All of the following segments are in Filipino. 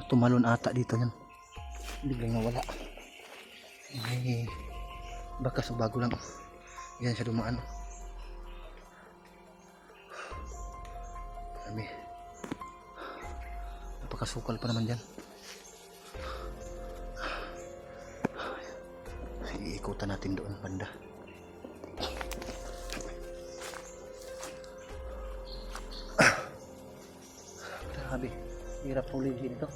tumalon ata dito yan. Biglang nawala. May bakas o bago lang. Yan siya dumaan. Grabe. Napakasukal pa naman dyan. Iikutan natin doon banda. Grabe, hirap huli dito.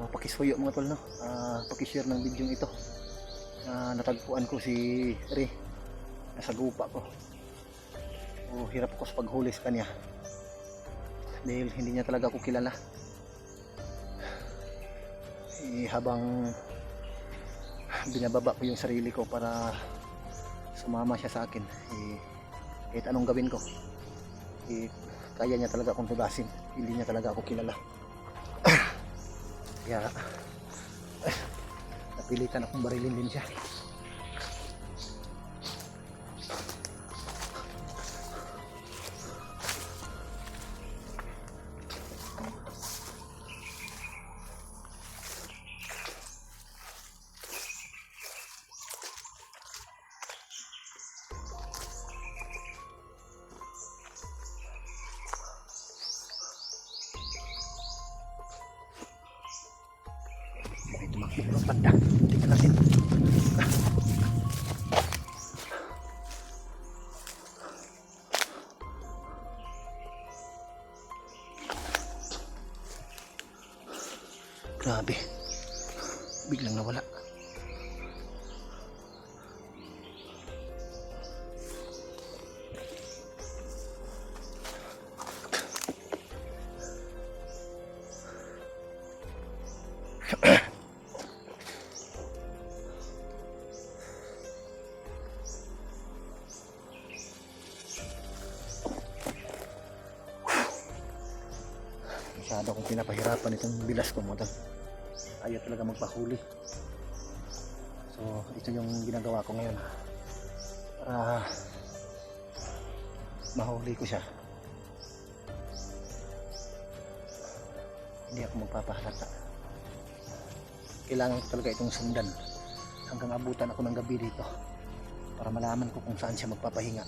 Pakisuyo mga tol, no? Pakishare ng video ito. Natagpuan ko si Re nasa gupa ko. Hirap ko sa paghuli sa kanya dahil hindi niya talaga ako kilala. Habang binababa ko yung sarili ko para sumama siya sa akin, kahit anong gawin ko, kaya niya talaga akong tugasin. Hindi niya talaga ako kilala. Kaya napilitan akong barilin din siya. Tumakbo banda. Tingnan natin. Grabe. Biglang nawala. Masyado akong pinapahirapan itong bilas ko mga tol. Ayaw talaga magpahuli. So ito yung ginagawa ko ngayon para mahuli ko siya. Hindi ako magpapahalata. Kailangan ko talaga itong sundan hanggang abutan ako ng gabi dito para malaman ko kung saan siya magpapahinga.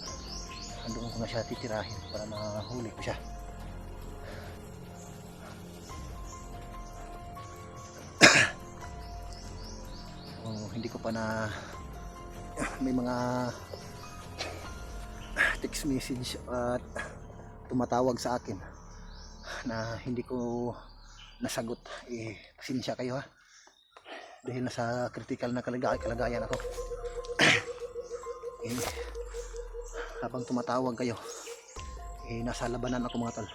Doon ko na siya titirahin para mahuli ko siya. Hindi ko pa na may mga text message at tumatawag sa akin na hindi ko nasagot. Pasensya kayo ha, dahil nasa critical na kalagayan ako. Habang tumatawag kayo, nasa labanan ako mga tol,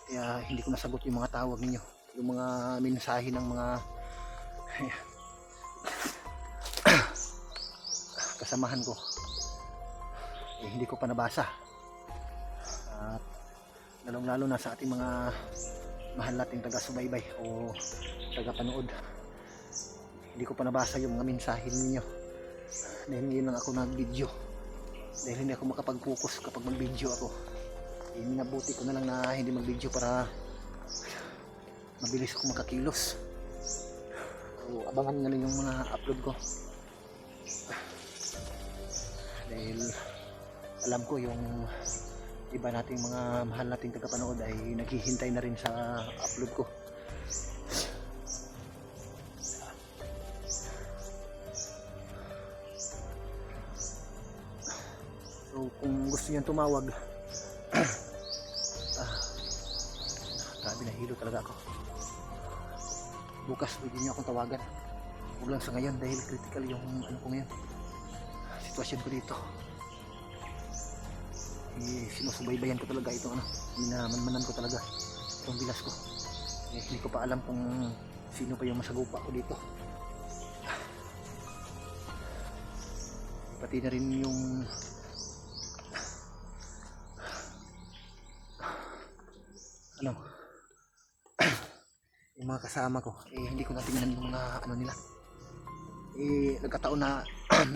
kaya hindi ko nasagot yung mga tawag ninyo, yung mga mensahe ng mga kasamahan ko. Hindi ko pa nabasa. At lalong lalo na sa ating mga mahal nating taga-subaybay o taga-panood, hindi ko pa nabasa yung mga mensahe ninyo. Dahil ngayon lang ako nag-video, dahil hindi ako makapag-focus kapag mag-video ako. Minabuti ko na lang na hindi mag-video para mabilis ako makakilos. So, abangan nyo lang yung mga upload ko. Dahil alam ko yung iba nating mga mahal nating tagapanood ay naghihintay na rin sa upload ko. So kung gusto niyo tumawag, grabe, nahilo talaga ako. Bukas pwede niyo akong tawagan. Huwag lang sa ngayon dahil critical yung ano ko ngayon, sitwasyon ko dito. Sinusubaybayan ko talaga itong minamanmanan ko talaga itong bilas ko. Hindi ko pa alam kung sino pa yung masagupa ko dito. Pati na rin yung yung mga kasama ko, hindi ko natingnan yung mga nila, nagkataon na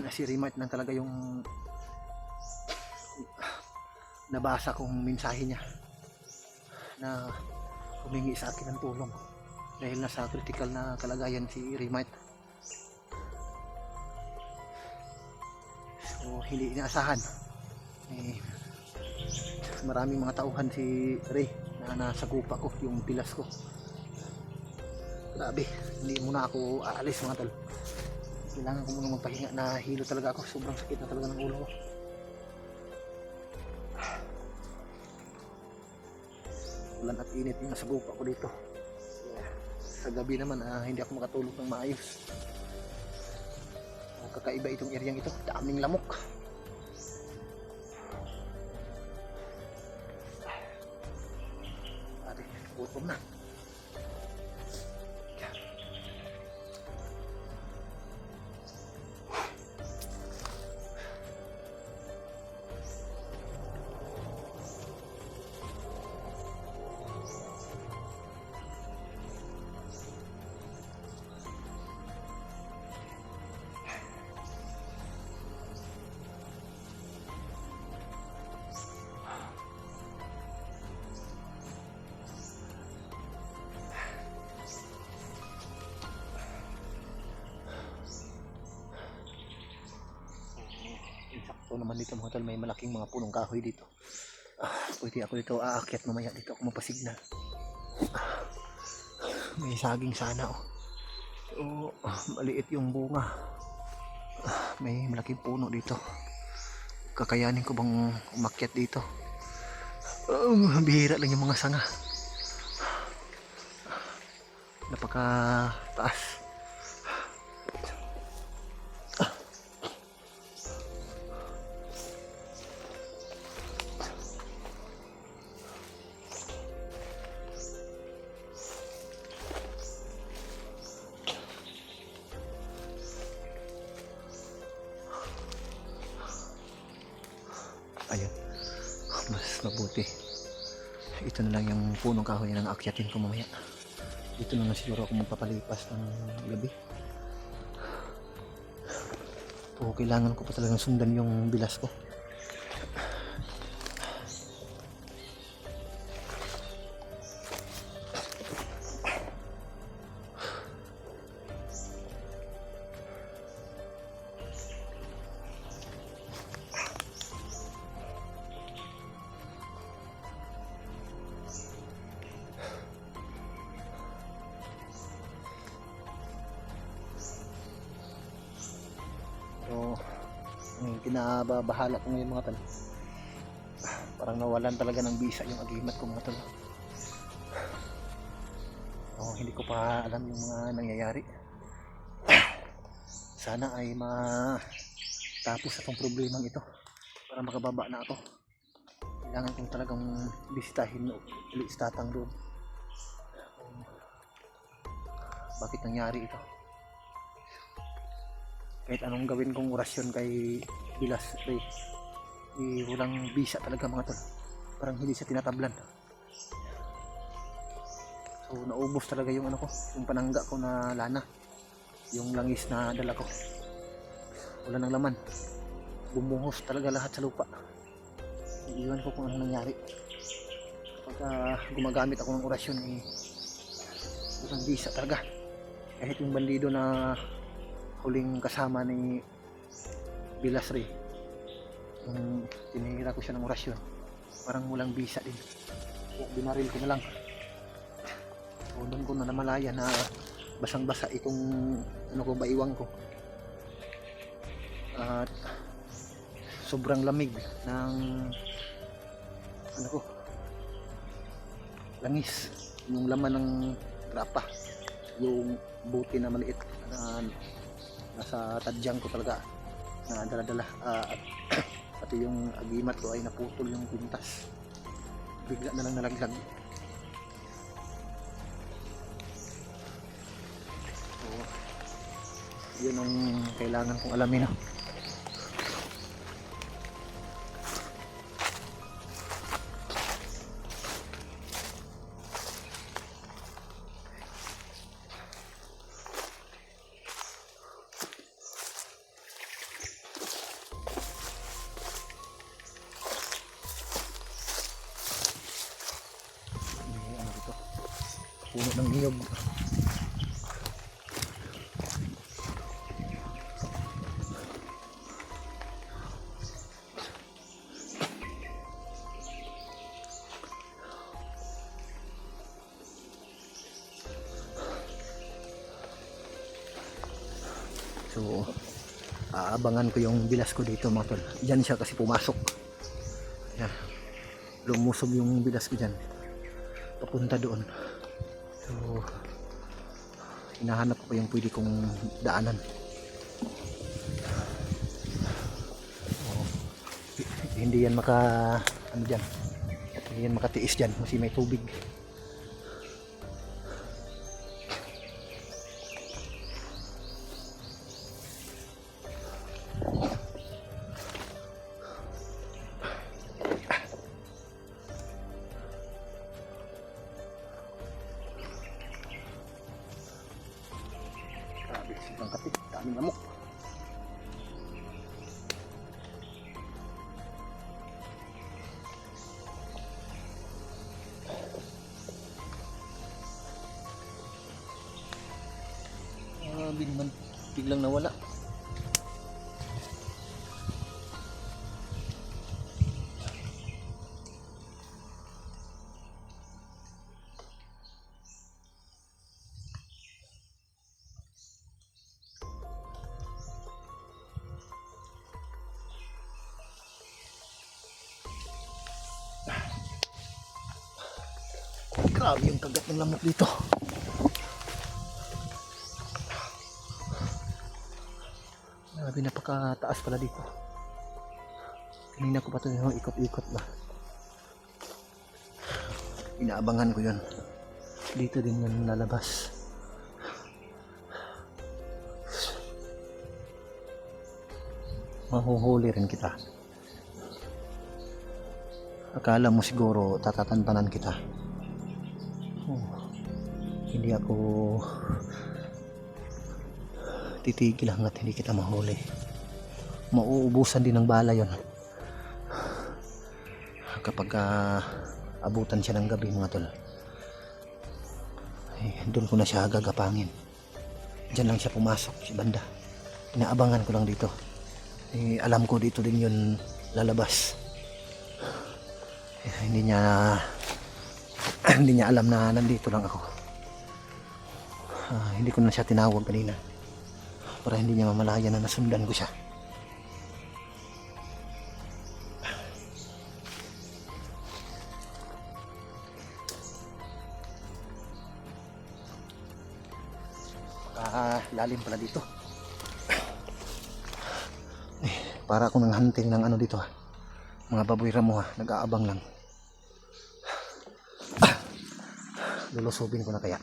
na si Remart lang talaga yung nabasa kong mensahe niya na humingi sa akin ng tulong dahil nasa critical na kalagayan si Remart. So hindi inaasahan, maraming mga tauhan si Ray na nasa gupa ko, yung pilas ko. Grabe, hindi muna ako aalis mga tol. Kailangan ko muna magpahinga, nahilo talaga ako, sobrang sakit na talaga ng ulo ko. Ulan at init yung nasa gupa ko dito. Sa gabi naman hindi ako makatulog ng maayos. Kakaiba itong area ito, daming lamok. Ate, gutom na. Sakto naman dito mga tol, may malaking mga punong kahoy dito. Pwede ako dito aakyat mamaya, dito ako mapasigna. May saging sana maliit yung bunga. May malaking puno dito. Kakayanin ko bang umakyat dito? Bihira lang yung mga sanga. Napaka taas. Ayun, mas mabuti ito na lang yung punong kahoy na aakyatin ko mamaya. Dito na lang siguro ako magpapalipas ng gabi. Kailangan ko pa talagang sundan yung bilas ko. So, kinababahala ko ngayon mga tol. Parang nawalan talaga ng bisa yung agimat ko mga tol. Hindi ko pa alam yung mga nangyayari. Sana ay matapos itong problemang ito para makababa na ako. Kailangan kong talagang bisitahin ulit sa tatang doon. Bakit nangyari ito? Kahit anong gawin kong orasyon kay Bilas Ray, walang bisa talaga mga tol. Parang hindi siya tinatablan. So naubos talaga yung yung panangga ko na lana, yung langis na dala ko. Wala nang laman, bumuhos talaga lahat sa lupa. Iiwan ko kung ano nangyari. Kapag gumagamit ako ng orasyon, walang bisa talaga. Kahit yung bandido na huling kasama ni Bilas Ray, nung tinihira ko siya ng orasyon, parang walang bisa din. Binaril ko na lang. Doon ko na namalaya na basang basa itong baiwang ko, at sobrang lamig ng langis, yung laman ng grapa, yung buti na maliit na nasa tadyang ko talaga na dala-dala, at pati yung agimat ko ay naputol yung pintas, bigla na lang nalaglag. So yun ang kailangan kong alamin. puno ng niyog. So, aabangan ko yung bilas ko dito mga tol. Diyan siya kasi pumasok. Yan. Lumusob yung bilas ko dyan. Papunta doon. So, hinahanap ko yung pwede kong daanan. So, hindi yan ano dyan. Hindi yan makatiis dyan kasi may tubig. Ang kapit, daming lamok. Biglang nawala. Grabe yung kagat ng lamok dito. Grabe, napakataas pala dito. Kanina ko pa ito yung ikot-ikot ba. Inaabangan ko yun. Dito din yun lalabas. Mahuhuli rin kita. Akala mo siguro tatatantanan kita. Hindi ako titigil hanggat hindi kita mahuli. Mauubusan din ng bala yon kapag abutan siya ng gabi mga tol. Doon ko na siya gagapangin. Diyan lang siya pumasok si banda. Inaabangan ko lang dito. Alam ko dito din yun lalabas. Hindi niya alam na nandito lang ako. Hindi ko na siya tinawag kanina para hindi niya mamalaya na nasundan ko siya. Lalim pala dito. Para ako nang hunting ng ano dito mga baboy ramo nag-aabang lang. Lulusubin ko na kaya.